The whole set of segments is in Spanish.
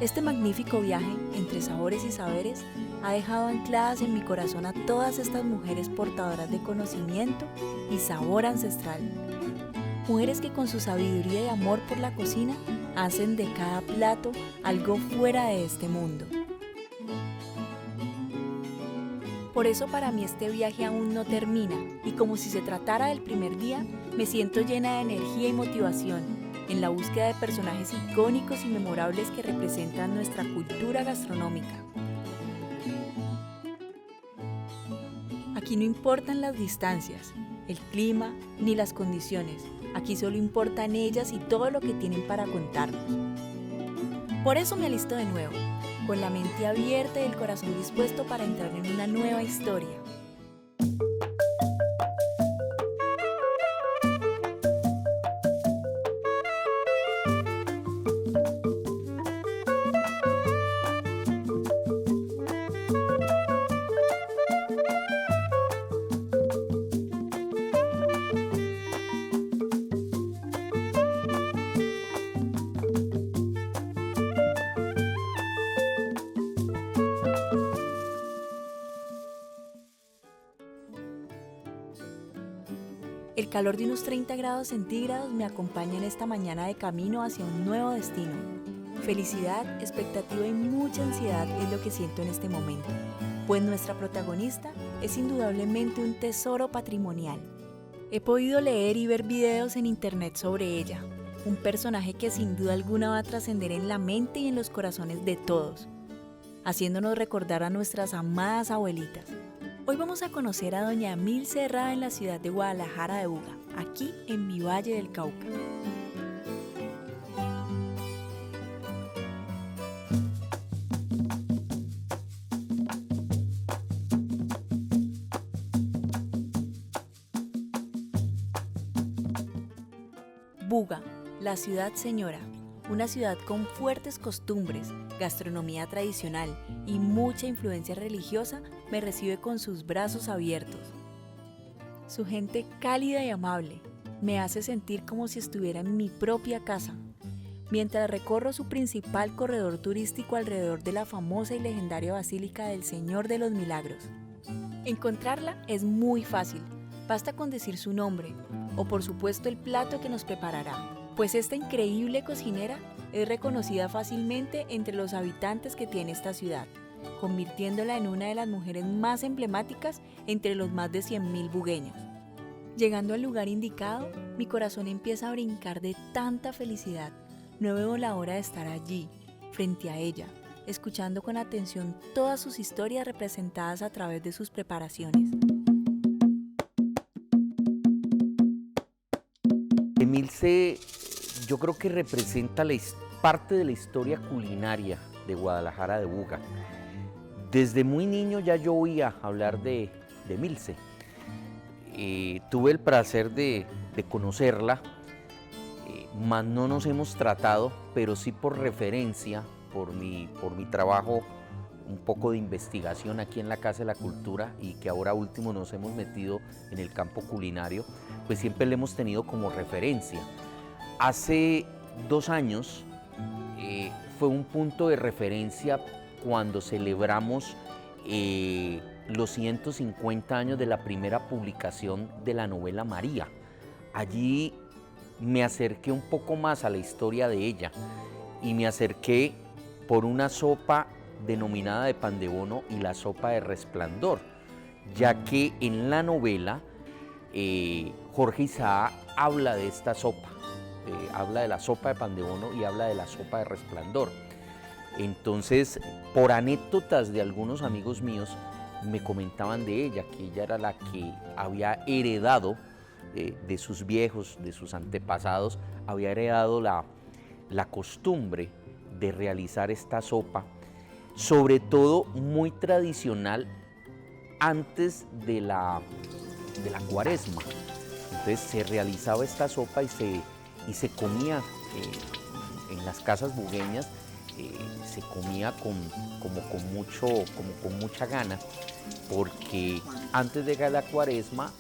Este magnífico viaje entre sabores y saberes ha dejado ancladas en mi corazón a todas estas mujeres portadoras de conocimiento y sabor ancestral. Mujeres que con su sabiduría y amor por la cocina hacen de cada plato algo fuera de este mundo. Por eso para mí este viaje aún no termina y como si se tratara del primer día, me siento llena de energía y motivación en la búsqueda de personajes icónicos y memorables que representan nuestra cultura gastronómica. Aquí no importan las distancias, el clima ni las condiciones, aquí solo importan ellas y todo lo que tienen para contarnos. Por eso me alisto de nuevo, con la mente abierta y el corazón dispuesto para entrar en una nueva historia. El calor de unos 30 grados centígrados me acompaña en esta mañana de camino hacia un nuevo destino. Felicidad, expectativa y mucha ansiedad es lo que siento en este momento, pues nuestra protagonista es indudablemente un tesoro patrimonial. He podido leer y ver videos en internet sobre ella, un personaje que sin duda alguna va a trascender en la mente y en los corazones de todos, haciéndonos recordar a nuestras amadas abuelitas. Hoy vamos a conocer a doña Milce Herrada en la ciudad de Guadalajara de Buga, aquí en mi Valle del Cauca. Buga, la ciudad señora, una ciudad con fuertes costumbres, gastronomía tradicional y mucha influencia religiosa, me recibe con sus brazos abiertos. Su gente cálida y amable me hace sentir como si estuviera en mi propia casa, mientras recorro su principal corredor turístico alrededor de la famosa y legendaria Basílica del Señor de los Milagros. Encontrarla es muy fácil, basta con decir su nombre o por supuesto el plato que nos preparará, pues esta increíble cocinera es reconocida fácilmente entre los habitantes que tiene esta ciudad, convirtiéndola en una de las mujeres más emblemáticas entre los más de 100.000 bugueños. Llegando al lugar indicado, mi corazón empieza a brincar de tanta felicidad. No veo la hora de estar allí, frente a ella, escuchando con atención todas sus historias representadas a través de sus preparaciones. Milce, yo creo que representa parte de la historia culinaria de Guadalajara de Buga. Desde muy niño ya yo oía hablar de Milce. Tuve el placer de conocerla, mas no nos hemos tratado, pero sí por referencia, por mi trabajo, un poco de investigación aquí en la Casa de la Cultura y que ahora último nos hemos metido en el campo culinario, pues siempre le hemos tenido como referencia. Hace 2 años fue un punto de referencia cuando celebramos los 150 años de la primera publicación de la novela María. Allí me acerqué un poco más a la historia de ella y me acerqué por una sopa denominada de pan de bono y la sopa de resplandor, ya que en la novela Jorge Isaac habla de esta sopa, habla de la sopa de pan de bono y habla de la sopa de resplandor. Entonces, por anécdotas de algunos amigos míos, me comentaban de ella, que ella era la que había heredado de sus viejos, de sus antepasados, había heredado la costumbre de realizar esta sopa, sobre todo muy tradicional antes de la Cuaresma. Entonces se realizaba esta sopa y se comía en las casas bugueñas, se comía con mucha gana, porque antes de la Cuaresma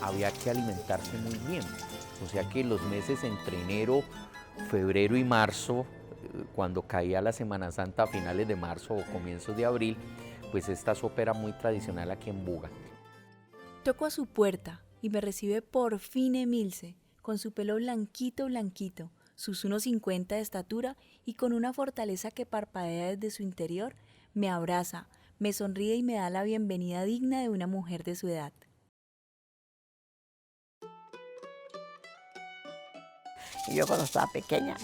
había que alimentarse muy bien. O sea que los meses entre enero, febrero y marzo cuando caía la Semana Santa a finales de marzo o comienzos de abril, pues esta sopa era muy tradicional aquí en Buga. Toco a su puerta y me recibe por fin Emilce, con su pelo blanquito, blanquito, sus 1,50 de estatura y con una fortaleza que parpadea desde su interior, me abraza, me sonríe y me da la bienvenida digna de una mujer de su edad. Y yo cuando estaba pequeña,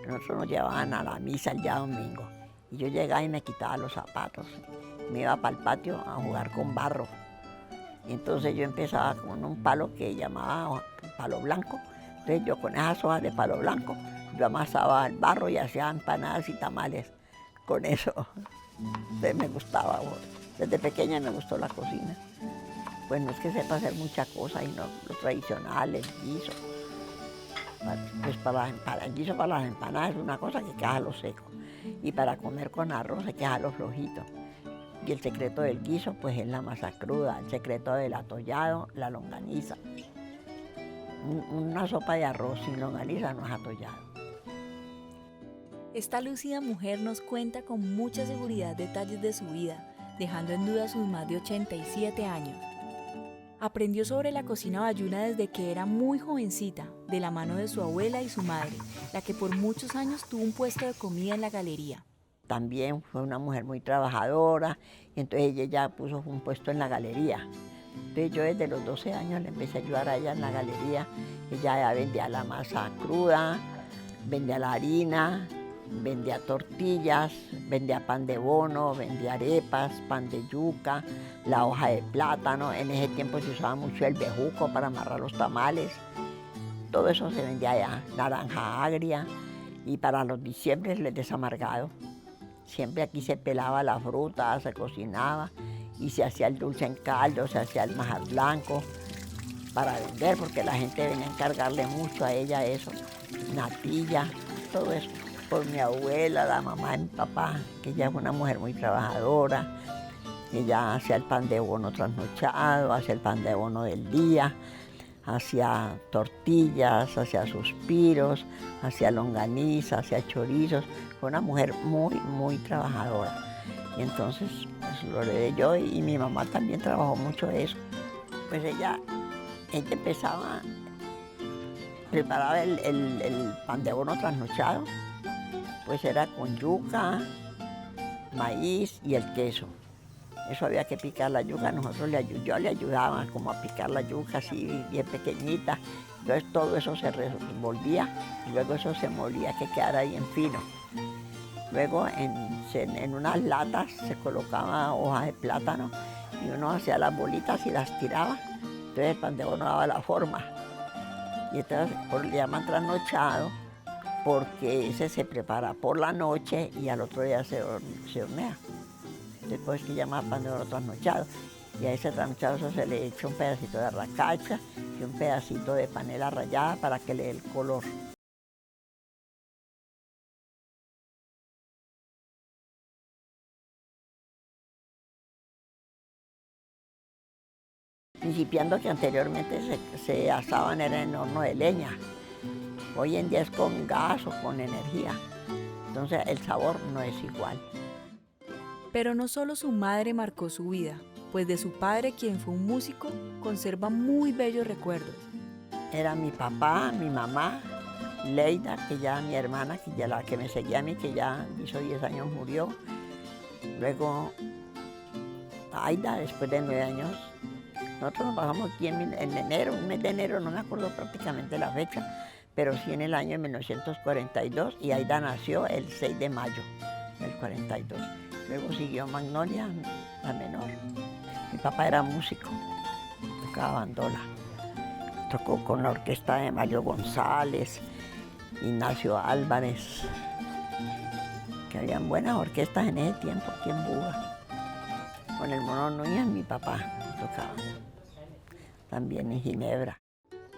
nosotros nos llevaban a la misa el día domingo. Y yo llegaba y me quitaba los zapatos. Me iba para el patio a jugar con barro. Y entonces yo empezaba con un palo que llamaba palo blanco. Entonces yo con esas hojas de palo blanco, yo amasaba el barro y hacía empanadas y tamales con eso. Entonces me gustaba, desde pequeña me gustó la cocina. Pues no es que sepa hacer muchas cosas, y no, lo tradicional, el guiso. Pues el guiso para las empanadas es una cosa que queda a lo seco. Y para comer con arroz hay que dejarlo flojito. Y el secreto del guiso pues es la masa cruda, el secreto del atollado, la longaniza. Una sopa de arroz sin longaniza no es atollado. Esta lúcida mujer nos cuenta con mucha seguridad detalles de su vida, dejando en duda sus más de 87 años. Aprendió sobre la cocina bayuna desde que era muy jovencita, de la mano de su abuela y su madre, la que por muchos años tuvo un puesto de comida en la galería. También fue una mujer muy trabajadora, y entonces ella ya puso un puesto en la galería. Entonces yo desde los 12 años le empecé a ayudar a ella en la galería. Ella ya vendía la masa cruda, vendía la harina, vendía tortillas, vendía pan de bono, vendía arepas, pan de yuca, la hoja de plátano. En ese tiempo se usaba mucho el bejuco para amarrar los tamales. Todo eso se vendía allá, naranja agria, y para los diciembres el desamargado. Siempre aquí se pelaba la fruta, se cocinaba y se hacía el dulce en caldo, se hacía el majar blanco para vender, porque la gente venía a encargarle mucho a ella eso, natilla, todo eso. Por mi abuela, la mamá de mi papá, que ella fue una mujer muy trabajadora. Ella hacía el pan de bono trasnochado, hacía el pan de bono del día, hacía tortillas, hacía suspiros, hacía longaniza, hacía chorizos. Fue una mujer muy, muy trabajadora. Y entonces eso lo heredé yo, y mi mamá también trabajó mucho eso. Pues ella empezaba, preparaba el pan de bono trasnochado, pues era con yuca, maíz y el queso. Eso había que picar la yuca, yo le ayudaba como a picar la yuca así bien pequeñita. Entonces todo eso se revolvía y luego eso se molía que quedara bien fino. Luego en unas latas se colocaba hojas de plátano y uno hacía las bolitas y las tiraba. Entonces el pan de bono daba la forma. Y entonces le llaman trasnochado porque ese se prepara por la noche y al otro día se hornea. Después que llama pan de bono trasnochado. Y a ese trasnochado eso se le echa un pedacito de arracacha y un pedacito de panela rallada para que le dé el color. Principiando que anteriormente se asaban era en horno de leña. Hoy en día es con gas o con energía. Entonces el sabor no es igual. Pero no solo su madre marcó su vida, pues de su padre, quien fue un músico, conserva muy bellos recuerdos. Era mi papá, mi mamá, Leida, que ya mi hermana, que ya la que me seguía a mí, que ya hizo 10 años murió. Luego Aida, después de 9 años. Nosotros nos bajamos aquí en enero, un mes de enero, no me acuerdo prácticamente la fecha, pero sí en el año 1942, y Aida nació el 6 de mayo del 42. Luego siguió Magnolia, la menor. Mi papá era músico, tocaba bandola. Tocó con la orquesta de Mario González, Ignacio Álvarez, que habían buenas orquestas en ese tiempo aquí en Buga. Con el Mono Núñez, mi papá tocaba. También en Ginebra.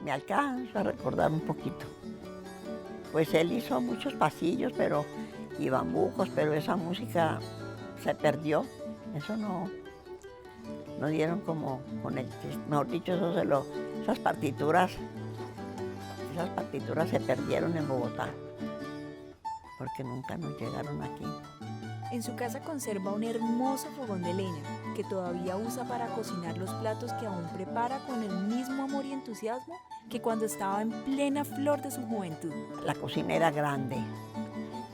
Me alcanzo a recordar un poquito. Pues él hizo muchos pasillos, y bambucos, pero esa música se perdió. Eso no dieron como con el, mejor dicho, esas partituras se perdieron en Bogotá. porque nunca nos llegaron aquí. En su casa conserva un hermoso fogón de leña que todavía usa para cocinar los platos que aún prepara con el mismo amor y entusiasmo que cuando estaba en plena flor de su juventud. La cocina era grande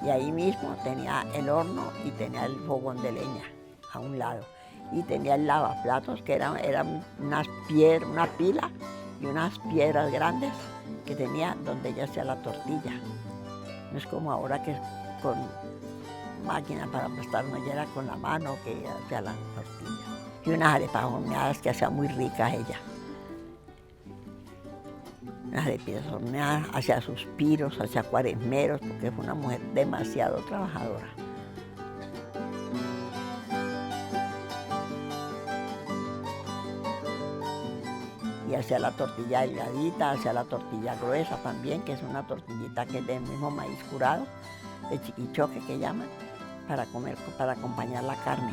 y ahí mismo tenía el horno y tenía el fogón de leña a un lado. Y tenía el lavaplatos, que eran unas piedras, una pila y unas piedras grandes que tenía donde ella hacía la tortilla. No es como ahora que con máquina para aplastar, no, ella era con la mano que ella hacía la tortilla. Y unas arepas horneadas que hacía muy ricas ella. Unas arepas horneadas, hacía suspiros, hacía cuaresmeros, porque fue una mujer demasiado trabajadora. Y hacía la tortilla delgadita, hacía la tortilla gruesa también, que es una tortillita que es del mismo maíz curado, de chiquichoque que llaman, para comer, para acompañar la carne,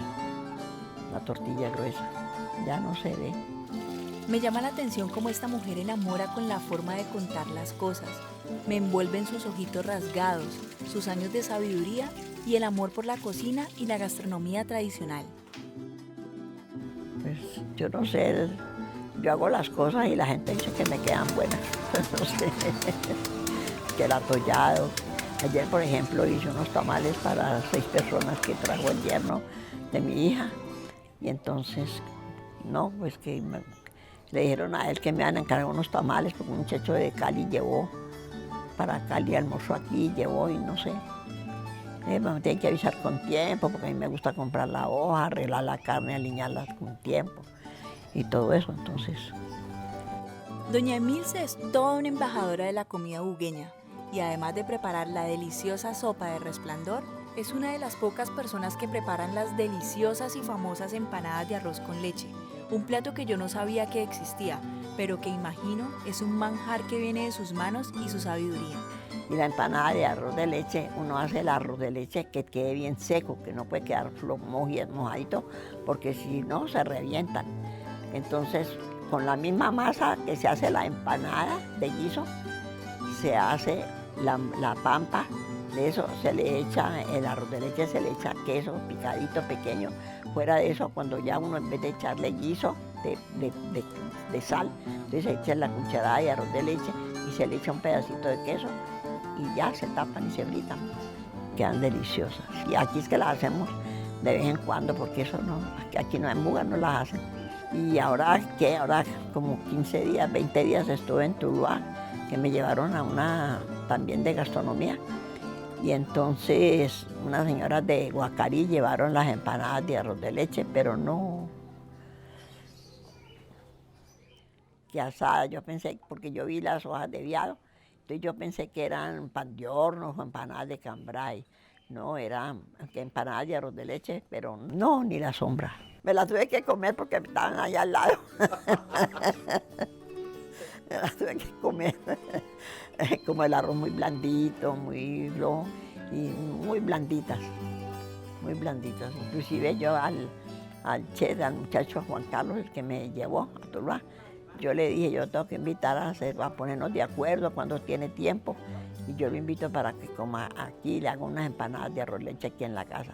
la tortilla gruesa. Ya no se ve. Me llama la atención cómo esta mujer enamora con la forma de contar las cosas. Me envuelven sus ojitos rasgados, sus años de sabiduría y el amor por la cocina y la gastronomía tradicional. Pues yo no sé, yo hago las cosas y la gente dice que me quedan buenas. No sé, que el atollado. Ayer, por ejemplo, hice unos tamales para 6 personas que trajo el yerno de mi hija. Y entonces, no, pues que le dijeron a él que me iban a encargar unos tamales, porque un muchacho de Cali llevó, para Cali almorzó aquí, llevó y no sé. Me tienen que avisar con tiempo, porque a mí me gusta comprar la hoja, arreglar la carne, aliñarla con tiempo y todo eso, entonces. Doña Emilce es toda una embajadora de la comida bugueña y además de preparar la deliciosa sopa de resplandor, es una de las pocas personas que preparan las deliciosas y famosas empanadas de arroz con leche, un plato que yo no sabía que existía, pero que imagino es un manjar que viene de sus manos y su sabiduría. Y la empanada de arroz de leche, uno hace el arroz de leche que quede bien seco, que no puede quedar mojadito, porque si no se revientan. Entonces, con la misma masa que se hace la empanada de guiso, se hace la pampa. De eso se le echa, el arroz de leche se le echa queso picadito pequeño. Fuera de eso, cuando ya uno en vez de echarle guiso de sal, entonces se echa la cucharada de arroz de leche y se le echa un pedacito de queso y ya se tapan y se fritan. Quedan deliciosas. Y aquí es que las hacemos de vez en cuando, porque eso no, aquí no, en Buga no las hacen. Y ahora como 15 días, 20 días estuve en Tuluá, que me llevaron a una también de gastronomía. Y entonces unas señoras de Guacarí llevaron las empanadas de arroz de leche, pero no. Que asada, yo pensé, porque yo vi las hojas de viado, entonces yo pensé que eran pan de horno o empanadas de cambray. No, eran empanadas de arroz de leche, pero no, ni la sombra. Me las tuve que comer porque estaban allá al lado. Me las tuve que comer. Como el arroz muy blandito, muy flojo y muy blanditas. Muy blanditas. Inclusive yo al chef, al muchacho Juan Carlos, el que me llevó a Tuluá, yo le dije, yo tengo que invitar a ponernos de acuerdo cuando tiene tiempo. Y yo lo invito para que coma aquí, le hago unas empanadas de arroz leche aquí en la casa,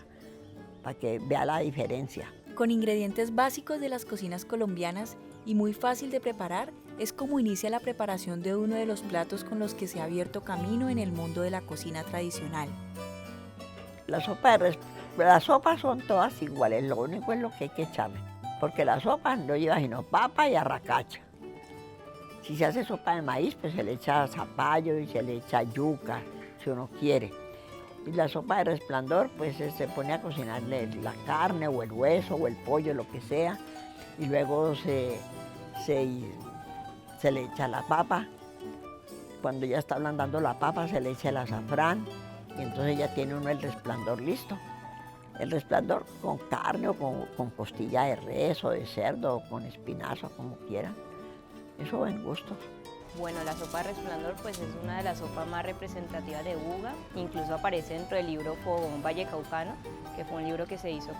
para que vea la diferencia. Con ingredientes básicos de las cocinas colombianas y muy fácil de preparar, es como inicia la preparación de uno de los platos con los que se ha abierto camino en el mundo de la cocina tradicional. Las sopas son todas iguales, lo único es lo que hay que echarle, porque la sopa no lleva sino papa y arracacha. Si se hace sopa de maíz, pues se le echa zapallo y se le echa yuca, si uno quiere. Y la sopa de resplandor, pues se pone a cocinarle la carne o el hueso o el pollo, lo que sea, y luego se le echa la papa. Cuando ya está ablandando la papa, se le echa el azafrán, y entonces ya tiene uno el resplandor listo. El resplandor con carne o con costilla de res o de cerdo o con espinazo, como quieran. Eso va en gustos. Bueno, la sopa de resplandor pues es una de las sopas más representativas de Buga, incluso aparece dentro del libro Fogón Vallecaucano, que fue un libro que se hizo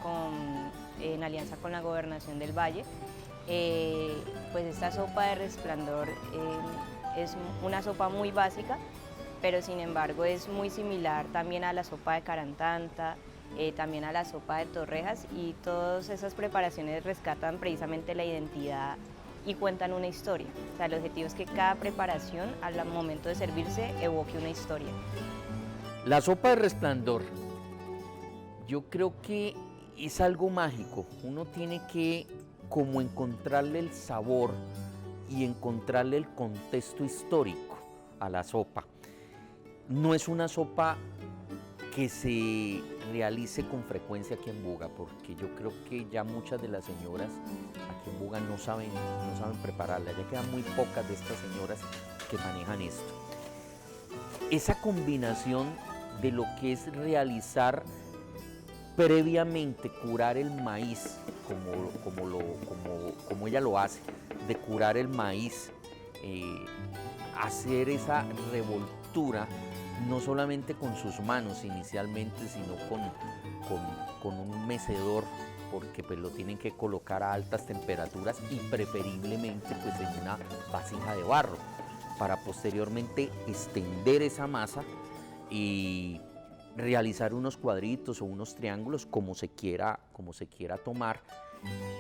en alianza con la Gobernación del Valle. Pues esta sopa de resplandor es una sopa muy básica pero sin embargo es muy similar también a la sopa de carantanta, también a la sopa de torrejas, y todas esas preparaciones rescatan precisamente la identidad y cuentan una historia. O sea, el objetivo es que cada preparación al momento de servirse evoque una historia. La sopa de resplandor, yo creo que es algo mágico. Uno tiene que como encontrarle el sabor y encontrarle el contexto histórico a la sopa. No es una sopa que se realice con frecuencia aquí en Buga, porque yo creo que ya muchas de las señoras aquí en Buga no saben prepararla. Ya quedan muy pocas de estas señoras que manejan esto. Esa combinación de lo que es realizar previamente, curar el maíz, como ella lo hace, de curar el maíz, hacer esa revoltura, no solamente con sus manos inicialmente, sino con un mecedor, porque pues lo tienen que colocar a altas temperaturas y preferiblemente pues en una vasija de barro, para posteriormente extender esa masa y realizar unos cuadritos o unos triángulos como se quiera tomar,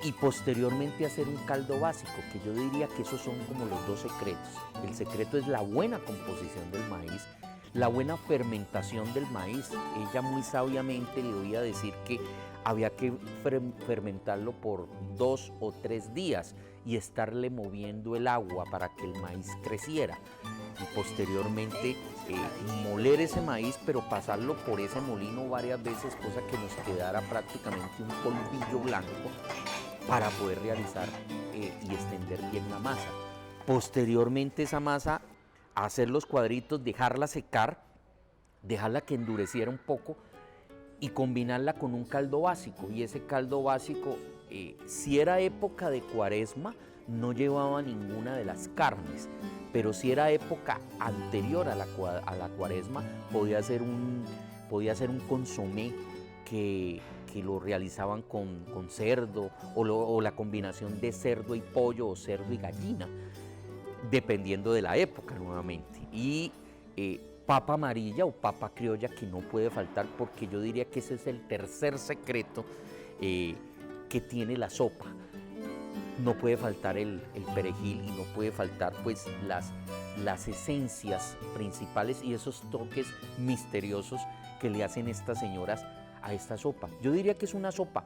y posteriormente hacer un caldo básico, que yo diría que esos son como los dos secretos. El secreto es la buena composición del maíz, la buena fermentación del maíz. Ella muy sabiamente le oía decir que había que fermentarlo por 2 o 3 días y estarle moviendo el agua para que el maíz creciera, y posteriormente moler ese maíz, pero pasarlo por ese molino varias veces, cosa que nos quedara prácticamente un polvillo blanco para poder realizar y extender bien la masa. Posteriormente esa masa, hacer los cuadritos, dejarla secar, dejarla que endureciera un poco y combinarla con un caldo básico. Y ese caldo básico, si era época de Cuaresma, no llevaba ninguna de las carnes, pero si era época anterior a la Cuaresma, podía ser un consomé que lo realizaban con cerdo, o la combinación de cerdo y pollo, o cerdo y gallina, dependiendo de la época nuevamente. Y papa amarilla o papa criolla, que no puede faltar, porque yo diría que ese es el tercer secreto que tiene la sopa. No puede faltar el perejil, y no puede faltar pues las esencias principales y esos toques misteriosos que le hacen estas señoras a esta sopa. Yo diría que es una sopa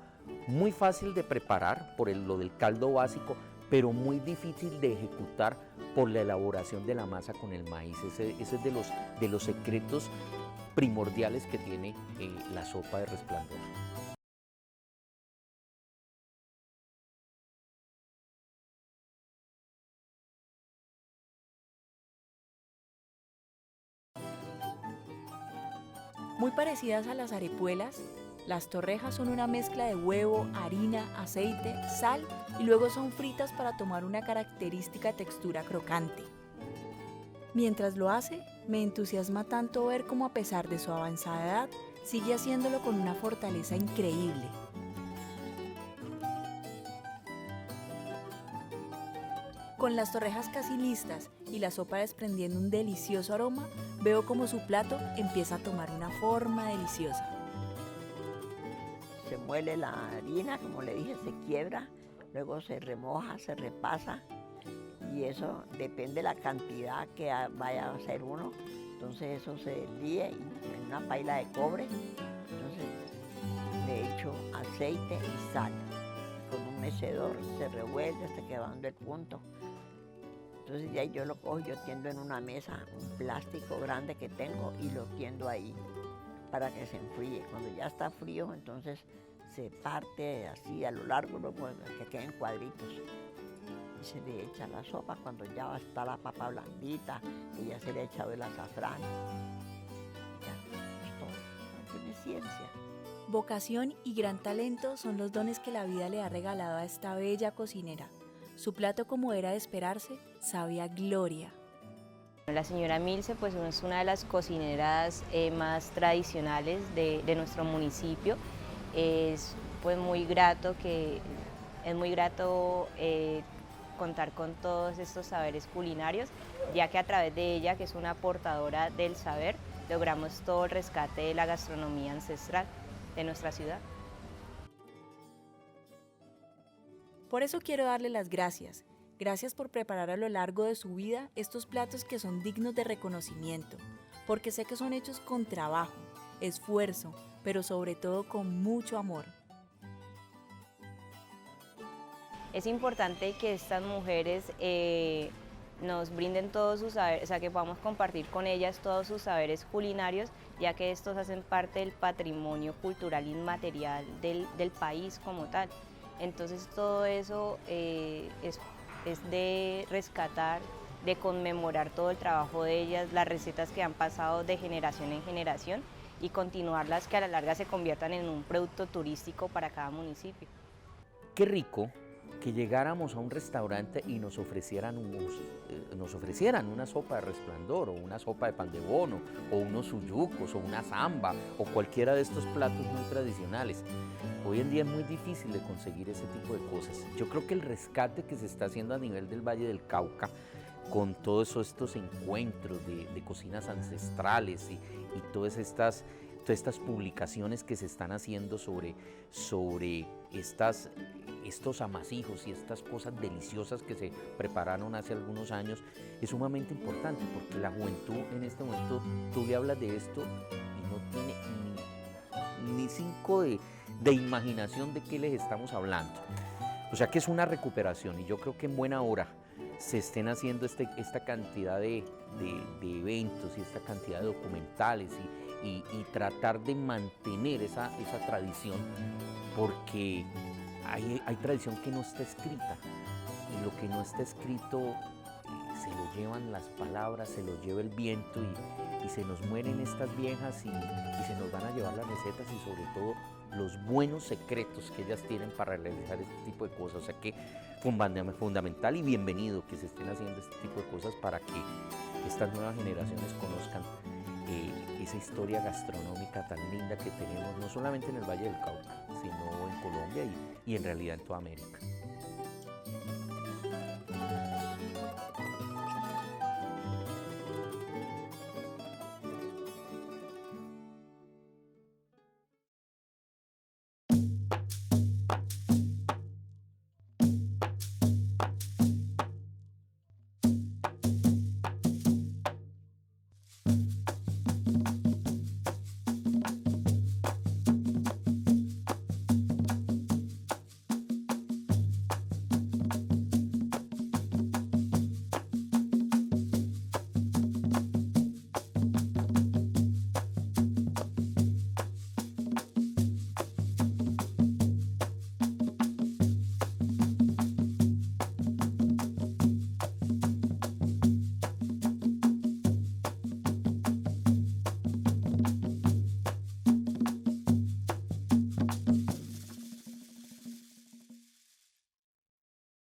muy fácil de preparar por lo del caldo básico, pero muy difícil de ejecutar por la elaboración de la masa con el maíz. Ese es de los secretos primordiales que tiene la sopa de resplandor. Muy parecidas a las arepuelas, las torrejas son una mezcla de huevo, harina, aceite, sal, y luego son fritas para tomar una característica textura crocante. Mientras lo hace, me entusiasma tanto ver cómo, a pesar de su avanzada edad, sigue haciéndolo con una fortaleza increíble. Con las torrejas casi listas y la sopa desprendiendo un delicioso aroma, veo como su plato empieza a tomar una forma deliciosa. Se muele la harina, como le dije, se quiebra, luego se remoja, se repasa, y eso depende de la cantidad que vaya a hacer uno. Entonces eso se líe en una paila de cobre, entonces le echo aceite y sal. Con un mecedor se revuelve hasta que va dando el punto. Entonces ya yo lo cojo, yo tiendo en una mesa un plástico grande que tengo y lo tiendo ahí para que se enfríe. Cuando ya está frío, entonces se parte así a lo largo, que queden cuadritos. Y se le echa la sopa cuando ya está la papa blandita, que ya se le ha echado el azafrán. Ya, es todo, no tiene ciencia. Vocación y gran talento son los dones que la vida le ha regalado a esta bella cocinera. Su plato, como era de esperarse, sabe a gloria. La señora Milce pues es una de las cocineras más tradicionales de nuestro municipio. Es pues muy grato contar con todos estos saberes culinarios ya que a través de ella, que es una portadora del saber, logramos todo el rescate de la gastronomía ancestral de nuestra ciudad. Por eso quiero darle las gracias. Gracias por preparar a lo largo de su vida estos platos que son dignos de reconocimiento, porque sé que son hechos con trabajo, esfuerzo, pero sobre todo con mucho amor. Es importante que estas mujeres nos brinden todos sus saberes, o sea, que podamos compartir con ellas todos sus saberes culinarios, ya que estos hacen parte del patrimonio cultural inmaterial del país como tal. Entonces todo eso es de rescatar, de conmemorar todo el trabajo de ellas, las recetas que han pasado de generación en generación y continuarlas, que a la larga se conviertan en un producto turístico para cada municipio. Qué rico que llegáramos a un restaurante y nos ofrecieran una sopa de resplandor o una sopa de pan de bono o unos suyucos o una samba o cualquiera de estos platos muy tradicionales. Hoy en día es muy difícil de conseguir ese tipo de cosas. Yo creo que el rescate que se está haciendo a nivel del Valle del Cauca con todos estos encuentros de cocinas ancestrales y todas estas publicaciones que se están haciendo sobre estos amasijos y estas cosas deliciosas que se prepararon hace algunos años, es sumamente importante porque la juventud en este momento, tú le hablas de esto y no tiene ni cinco de imaginación de qué les estamos hablando. O sea que es una recuperación y yo creo que en buena hora se estén haciendo esta cantidad de eventos y esta cantidad de documentales y tratar de mantener esa tradición, porque hay tradición que no está escrita y lo que no está escrito se lo llevan las palabras, se lo lleva el viento y se nos mueren estas viejas y se nos van a llevar las recetas y sobre todo los buenos secretos que ellas tienen para realizar este tipo de cosas. O sea que fundamental y bienvenido que se estén haciendo este tipo de cosas para que estas nuevas generaciones conozcan esa historia gastronómica tan linda que tenemos no solamente en el Valle del Cauca, sino en Colombia y en realidad en toda América.